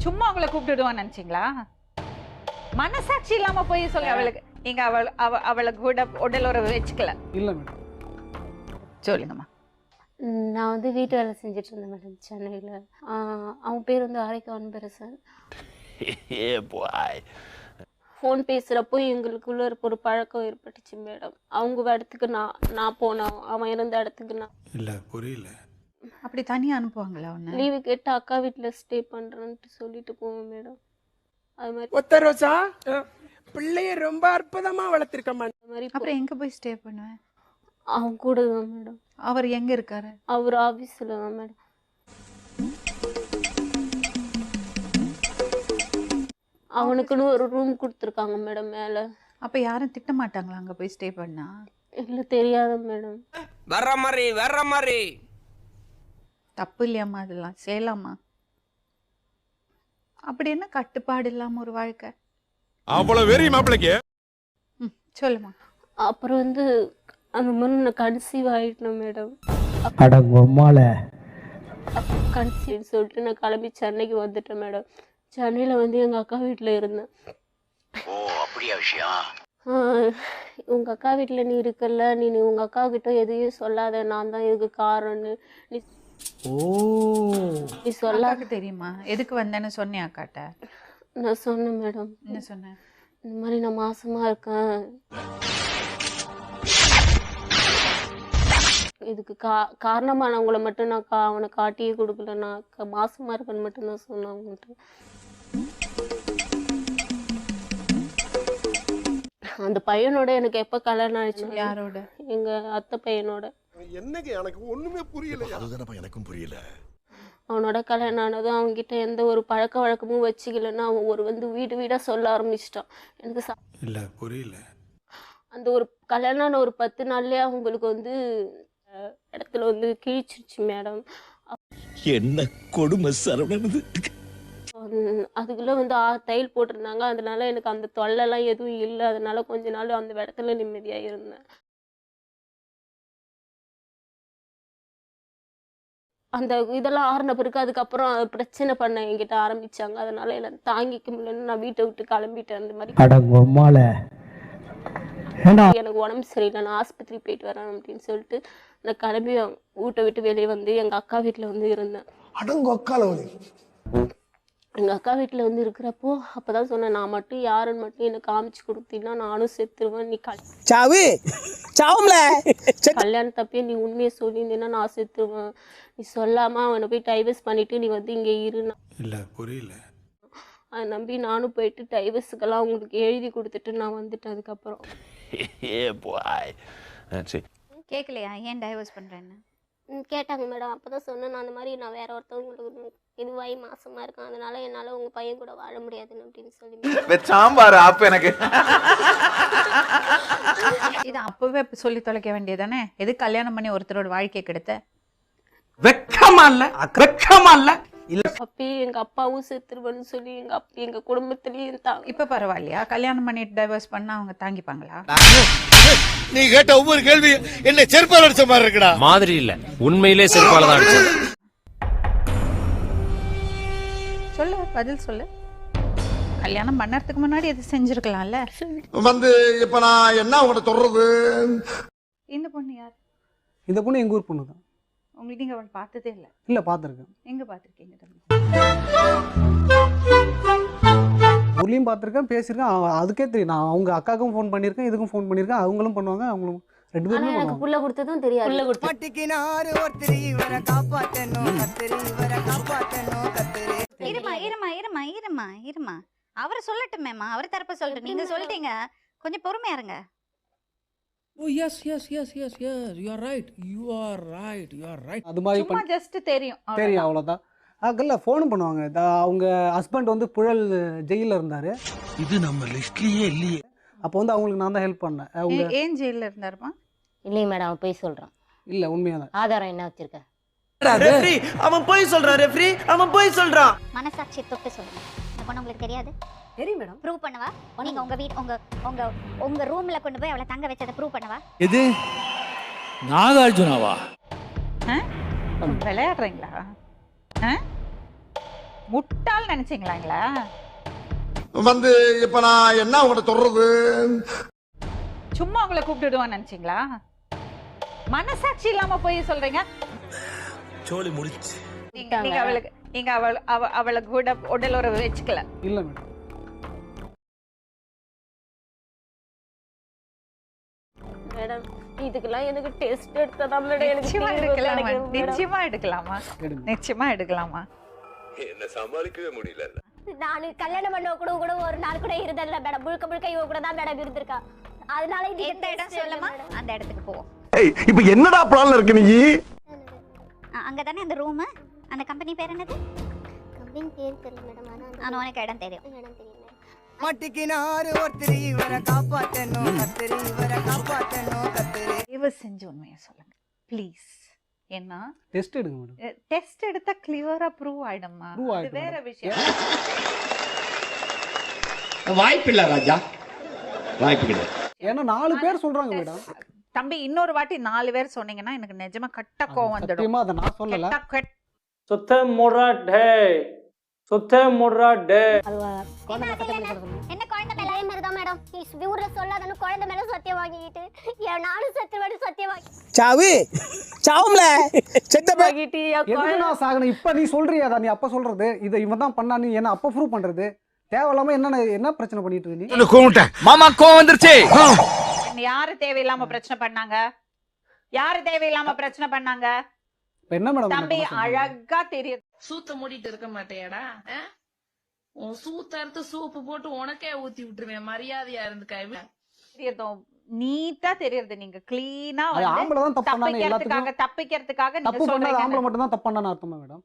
சும்மா அவங்கள கூப்பிட்டுடுவான்னு நினைச்சீங்களா? மனசாட்சி இல்லாம போய் சொல்லி அவளுக்கு நீங்க அவளுக்கு கூட உடல் உறவு வச்சுக்கல? இல்லை மேடம். சொல்லுங்கம்மா. நான் வந்து வீட்டு வேலை செஞ்சுட்டு இருந்தேன் மேடம் சென்னையில். அவன் பேர் வந்து ஆரைக்கு அன்பரசன். ஃபோன் பேசுகிறப்போ எங்களுக்குள்ள ஒரு பழக்கம் ஏற்பட்டுச்சு மேடம். அவங்க இடத்துக்கு நான் போனேன், அவன் இருந்த இடத்துக்கு நான். இல்லை புரியல. அப்படி தனியா அனுப்புவாங்களா ஒண்ணு? லீவு கேட்டு அக்கா வீட்டில் ஸ்டே பண்ணுறேன்ட்டு சொல்லிட்டு போவேன் மேடம். அது மாதிரி ஒத்த ரோசா பிள்ளைய ரொம்ப அற்புதமா வளர்த்திருக்கம்மா. அது மாதிரி அப்புறம் எங்க போய் ஸ்டே பண்ணுவேன்? அவன் கூட தான் மேடம். அவர் எங்க இருக்காரு? அவர் ஆஃபீஸில் தான் மேடம். அவனுக்குன்னு ஒரு ரூம் கொடுத்துருக்காங்க மேடம் மேலே. அப்ப யாரும் திட்ட மாட்டாங்களா அங்க போய் ஸ்டே பண்ணா? இல்லை தெரியாத மேடம். வர்ற மாதிரி தப்பு இல்லையாம்மா? அதெல்லாம் செய்யலாமா? அப்படி என்ன கட்டுப்பாடு இல்லாம ஒரு வாழ்க்கை? அவ்வளவு வெறி மாப்பிளைக்கு. சொல்லுமா. அப்புறம் வந்து அந்த மாதிரி நான் கன்சீவ் ஆகிட்டேன் மேடம். கன்சீவ் சொல்லிட்டு நான் கிளம்பி சென்னைக்கு வந்துட்டேன் மேடம். சென்னையில் வந்து எங்கள் அக்கா வீட்டில் இருந்தேன். ஓ அப்படியா விஷயம்? உங்கள் அக்கா வீட்டில் நீ இருக்கல, நீ உங்கள் அக்கா கிட்ட எதையும் சொல்லாத, நான் தான் இதுக்கு காரணம்னு நீ சொல்லாத. தெரியுமா எதுக்கு வந்தேன்னு சொன்னேன் அக்காட்ட? நான் சொன்னேன் மேடம். என்ன சொன்னேன்? இந்த மாதிரி நான் மாசமா இருக்கேன், இதுக்கு காரணமானவங்களை மட்டும் நான் அவனை காட்டியே கொடுக்கல, நான் மாசமா இருக்கேன்னு மட்டும் தான் சொன்னேன் அவங்ககிட்ட. அந்த பையனோட எனக்கு எப்ப கல்யாணம் ஆயிடுச்சு? யாரோட? எங்க அத்தை பையனோட. என்னங்க எனக்கு ஒண்ணுமே புரியல. அதுதானப்பா எனக்கும் புரியல. அவனோட கல்யாணம் ஆனதும் அவன்கிட்ட எந்த ஒரு பழக்க வழக்கமும் வச்சுக்கலன்னா அவன் வீடு வீடா சொல்ல ஆரம்பிச்சிட்டான். எனக்கு இல்ல புரியல. அந்த ஒரு கல்யாணம் ஆன ஒரு 10 நாள்லயே அவங்களுக்கு வந்து இடத்துல வந்து கிழிச்சிருச்சு மேடம். என்ன கொடுமை சரவணன். அதுக்குள்ள வந்து தையல் போட்டிருந்தாங்க. அதனால எனக்கு அந்த தொல்லைலாம் எதுவும் இல்லை. அதனால கொஞ்ச நாள் அந்த இடத்துல நிம்மதியா இருந்தேன். அந்த இதெல்லாம் ஆறின பிறகு அதுக்கப்புறம் பிரச்சனை பண்ண என்கிட்ட ஆரம்பிச்சாங்க. அதனால எல்லாம் தாங்கிக்க முடியலன்னு நான் வீட்டை விட்டு கிளம்பிட்டேன். அந்த மாதிரி எனக்கு உடம்பு சரியில்லை, நான் ஆஸ்பத்திரி போயிட்டு வரேன் அப்படின்னு சொல்லிட்டு நான் கிளம்பி வீட்டை விட்டு வெளியே வந்து எங்க அக்கா வீட்டுல வந்து இருந்தேன். எங்க அக்கா வீட்டுல வந்து இருக்கிறப்போ அப்பதான் சொன்னேன், நான் மட்டும் யாருன்னு மட்டும் எனக்கு காமிச்சு கொடுத்தீங்கன்னா நானும் செத்துருவேன். நீ கல்யாணத்தப்பே நீ உண்மையை சொல்லியிருந்தீங்கன்னா நான் செத்துருவேன். நீ சொல்லாம அவனை போய் டைவர்ஸ் பண்ணிட்டு நீ வந்து இங்க இருன்னா. இல்ல புரியல. அதை நம்பி நானும் போயிட்டு டைவர்ஸுக்கெல்லாம் அவங்களுக்கு எழுதி கொடுத்துட்டு நான் வந்துட்டேன். அதுக்கப்புறம் கேட்கலையா ஏன் டைவர்ஸ் பண்றேன்னு? கேட்டாங்க மேடம். அப்பதான் சொன்னேன், நான் அந்த மாதிரி நான் வேற ஒருத்தவங்களுக்கு இதுவாகி மாசமா இருக்கேன், அதனால என்னால உங்க பையன் கூட வாழ முடியாதுன்னு அப்படின்னு சொல்லி சாம்பார் அப்ப எனக்கு இது அப்பவே சொல்லி தொலைக்க வேண்டியதானே? எது கல்யாணம் பண்ணி ஒருத்தரோட வாழ்க்கையை கெடுத்த? வெக்கமா இல்ல அப்பயே எங்க அப்பாவும் செத்துருவன்னு சொல்லி எங்க குடும்பத்திலயும் இப்ப பரவாயில்லையா? கல்யாணம் பண்ணிட்டு டைவர்ஸ் பண்ணா அவங்க தாங்கிப்பாங்களா? நீ கேட்ட ஒவ்வொரு கேள்வி என்ன செருப்பால அடிச்ச மாதிரி இருக்குடா. மாதிரி இல்ல, உண்மையிலே செருப்பால தான் அடிச்சது. சொல்லு, பதில் சொல்லு. கல்யாணம் பண்ணறதுக்கு முன்னாடி எது செஞ்சிருக்கலாம்ல? வந்து இப்ப நான் என்ன உங்கள்கிட்ட சொல்றது? இந்த பொண்ணு யார்? இந்த பொண்ணு எங்கள் ஊர் பொண்ணு தான். உங்களுக்கு நீங்க அவள் பார்த்ததே இல்லை? இல்லை பார்த்துருக்கேன். எங்க பார்த்துருக்கீங்க தம்பி? ஊர்லேயும் பார்த்துருக்கேன், பேசியிருக்கேன். அதுக்கே தெரியும். நான் அவங்க அக்காவுக்கும் ஃபோன் பண்ணியிருக்கேன், இதுக்கும் ஃபோன் பண்ணியிருக்கேன். அவங்களும் பண்ணுவாங்க, அவங்களும் 2 பேருமே எனக்கு பண்ணுவாங்க. புள்ள கொடுத்ததும் தெரியாது. இருமா அவர் சொல்லட்டுமேமா, அவர் தரப்ப சொல்லட்டும். நீங்க சொல்லிட்டீங்க, கொஞ்சம் பொறுமையா இருங்க. Oh yes, you are right. அது மாதிரி சும்மா ஜஸ்ட் தெரியும் அவ்வளோதான். அதுல ஃபோனும் பண்ணுவாங்க. அவங்க ஹஸ்பண்ட் வந்து புழல் ஜெயிலில் இருந்தார். இது நம்ம லிஸ்ட்லயே இல்லையே. அப்போ வந்து அவங்களுக்கு நான் தான் ஹெல்ப் பண்ணேன். அவங்க ஏன் ஜெயிலில் இருந்தாருமா? இல்லையே மேடம், அவன் போய் சொல்றான். இல்லை உண்மையாக தான். ஆதாரம் என்ன வச்சிருக்க? அவன் போய் சொல்றான். ரெஃப்ரி அவன் போய் சொல்றான். மனசாட்சி தொட்டு சொல்லுங்க. இந்த பொண்ணு உங்களுக்கு தெரியாது? தெரியும் மேடம். ப்ரூவ் பண்ணவா? நீங்க உங்க வீட் உங்க ரூம்ல கொண்டு போய் அவளை தங்க வச்சதை ப்ரூவ் பண்ணவா? எது நாகார்ஜுனாவா? விளையாடுறீங்களா? முட்டாள் நினைச்சீங்களாங்களா? வந்து இப்ப நான் என்ன உங்கள்கிட்ட சொல்றது? சும்மா உங்களை கூப்பிட்டுடுவான்னு நினைச்சீங்களா? மனசாட்சி இல்லாம போய் சொல்றீங்க. சோலி முடிச்சு. நீங்க அவளை கூட உடல் உறவு வச்சுக்கல. இல்லை மேடம். மேடம் இதுக்கெல்லாம் எனக்கு டெஸ்ட் எடுத்ததா மேடம் எனக்கு நிச்சயமா தீர்வு எடுக்கலாமா? கிடைக்கும் மேடம். நிச்சயமா எடுக்கலாமா? எடுங்க. நிச்சயமா எடுக்கலாமா? என்ன சமாளிக்கவே முடியல. நான் கல்யாணம் பண்ண கூட கூட ஒரு நாள் கூட இருந்ததில்ல மேடம். முழுக்க இவ கூட தான் மேடம் இருந்திருக்கா. அதனால இது எந்த இடம் சொல்லுமா, அந்த இடத்துக்கு போவோம். இப்ப என்னடா பிளான்ல இருக்கு நீ? அங்கதானே அந்த ரூம், அந்த கம்பெனி பேர் என்னது? கம்பெனி பேர் தெரியல மேடம். ஆனா உனக்கு இடம் தெரியும். இடம் தெரியும் மேடம். மாட்டிக்கினாரு ஒருத்தர் இவரை காப்பாத்தணும் கத்திரி இவரை காப்பாத்தணும் கத்திரி. தயவு செஞ்சு உண்மையை சொல்லுங்க ப்ளீஸ். ஏன்னா டெஸ்ட் எடுங்க மேடம். டெஸ்ட் எடுத்தா கிளியரா ப்ரூவ் ஆயிடுமா? Prove அது ஆயிடும் வேற madam. விஷயம். வாய்ப்பில்லை ராஜா, வாய்ப்பு கிடையாது. ஏன்னா 4 பேர் சொல்றாங்க மேடம். தம்பி இன்னொரு வாட்டி 4 பேர் சொன்னீங்கன்னா எனக்கு நிஜமா கட்ட கோவம் வந்துடும். சத்தியமா அதை நான் சொல்லல. சுத்த முறாட்டே சுத்த முறாட்டே. என்ன குழந்தை மேல? அதே மாதிரி தான் மேடம். நீ ஊர்ல சொல்லாதன்னு குழந்தை மேல சத்தியம் வாங்கிட்டு நானும் சத்தியம் வாங்கி சாவு சாவும்ல செத்த வாங்கிட்டு எதுக்கு நான் சாகணும்? இப்ப நீ சொல்றியாடா, நீ அப்ப சொல்றது இதை இவன் தான் பண்ணா, நீ என்ன அப்ப ப்ரூவ் பண்றது? தேவையில்லாம என்ன பிரச்சனை பண்ணிட்டு இருக்க நீ? கூப்பிட்டேன் மாமா கோவம் வந்துருச்சு. யாரு தேவையில்லாம பிரச்சனை பண்ணாங்க? யாரு தேவையில்லாம பிரச்சனை பண்ணாங்க? இப்ப என்ன மேடம்? தம்பி அழகா தெரியுது. சூத்த மூடிட்டு இருக்க மாட்டேயாடா? உன் சூத்த அறுத்து சூப்பு போட்டு உனக்கே ஊத்தி விட்டுருவேன். மரியாதையா இருந்துக்க. தெரியுதும் நீட்டா தெரியுது. நீங்க கிளீனா அது ஆம்பளை தான் தப்பு பண்ணானே. எல்லாத்துக்கும் தப்பிக்கிறதுக்காக நீங்க தப்பு பண்ணாத ஆம்பளை சொல்றீங்க. மட்டும் தான் தப்பு பண்ணான்னு அர்த்தமா மேடம்?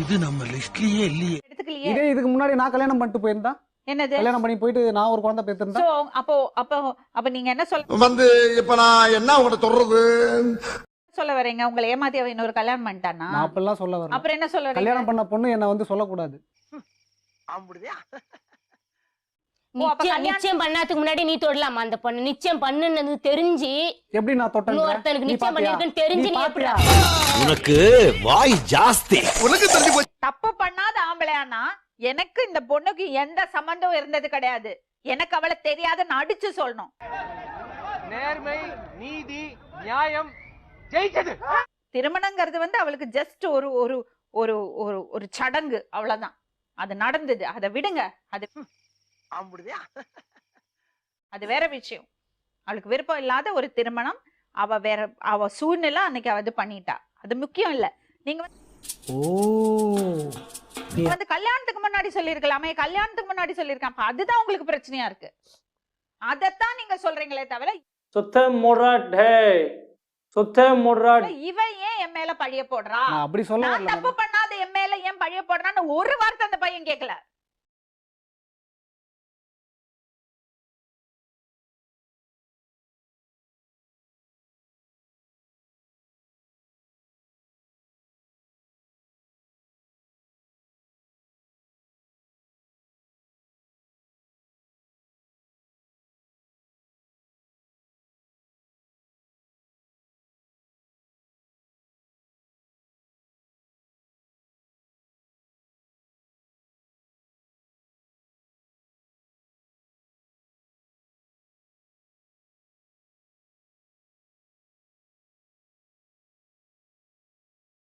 இது நம்ம லிஸ்ட்லயே இல்லையே. எடுத்துக்கலையே. இதே இதுக்கு முன்னாடி நான் கல்யாணம் பண்ணிட்டு போயிருந்தா, என்னது? கல்யாணம் பண்ணி போயிட்டு நான் ஒரு குழந்தை பெற்றிருந்தா, So, அப்போ நீங்க என்ன வந்து இப்ப நான் என்ன உங்கள்கிட்ட சொல்றது? சொல்ல வரீங்க? உங்களை ஏமாத்தி அவ இன்னொரு கல்யாணம் பண்ணிட்டானா? நான் அப்பெல்லாம் சொல்ல வரேன். அப்புறம் என்ன சொல்ல வரீங்க? கல்யாணம் பண்ண பொண்ணு என்ன வந்து சொல்லக்கூடாது. நிச்சயம் பண்ணாதுக்கு முன்னாடி நீ தொடலாமா அந்த பொண்ணு? நிச்சயம் பண்ணுனது தெரிஞ்சு எப்படி நான் தொட்டேன்? இன்னொருத்தனுக்கு நிச்சயம் பண்ணிருக்கேன்னு தெரிஞ்சு நீ எப்படி? உனக்கு வாய் ஜாஸ்தி. உனக்கு தெரிஞ்சு போச்சு. தப்பு பண்ணாத ஆம்பளையானா எனக்கு இந்த பொண்ணுக்கு எந்த சம்பந்தம் இருந்தது கிடையாது. எனக்கு அவளை தெரியாதுன்னு அடிச்சு சொல்லணும். நேர்மை நீதி நியாயம் ஜெயிச்சது. திருமணங்கிறது வந்து அவளுக்கு ஜஸ்ட் ஒரு ஒரு ஒரு ஒரு ஒரு சடங்கு, அவ்வளவுதான். அது நடந்தது, அதை விடுங்க. அது வேற விஷயம். அவளுக்கு விருப்பம் இல்லாத ஒரு திருமணம். அவ சூழ்நிலை அன்னைக்கு அவ இது பண்ணிட்டா. அது முக்கியம் இல்ல. நீங்க வந்து கல்யாணத்துக்கு முன்னாடி சொல்லிருக்கலாமே. கல்யாணத்துக்கு முன்னாடி சொல்லிருக்கான். அதுதான் உங்களுக்கு பிரச்சனையா இருக்கு. அதத்தான் நீங்க சொல்றீங்களே தவிர சுத்த முறாட்டே சுத்த முறாட். இவன் ஏன் என் மேல பழிய போடுறா? நான் அப்படி சொல்ல நான் வரல தப்பு பண்ணாத என் மேல ஏன் பழிய போடுறான்னு ஒரு வார்த்தை அந்த பையன் கேட்கல.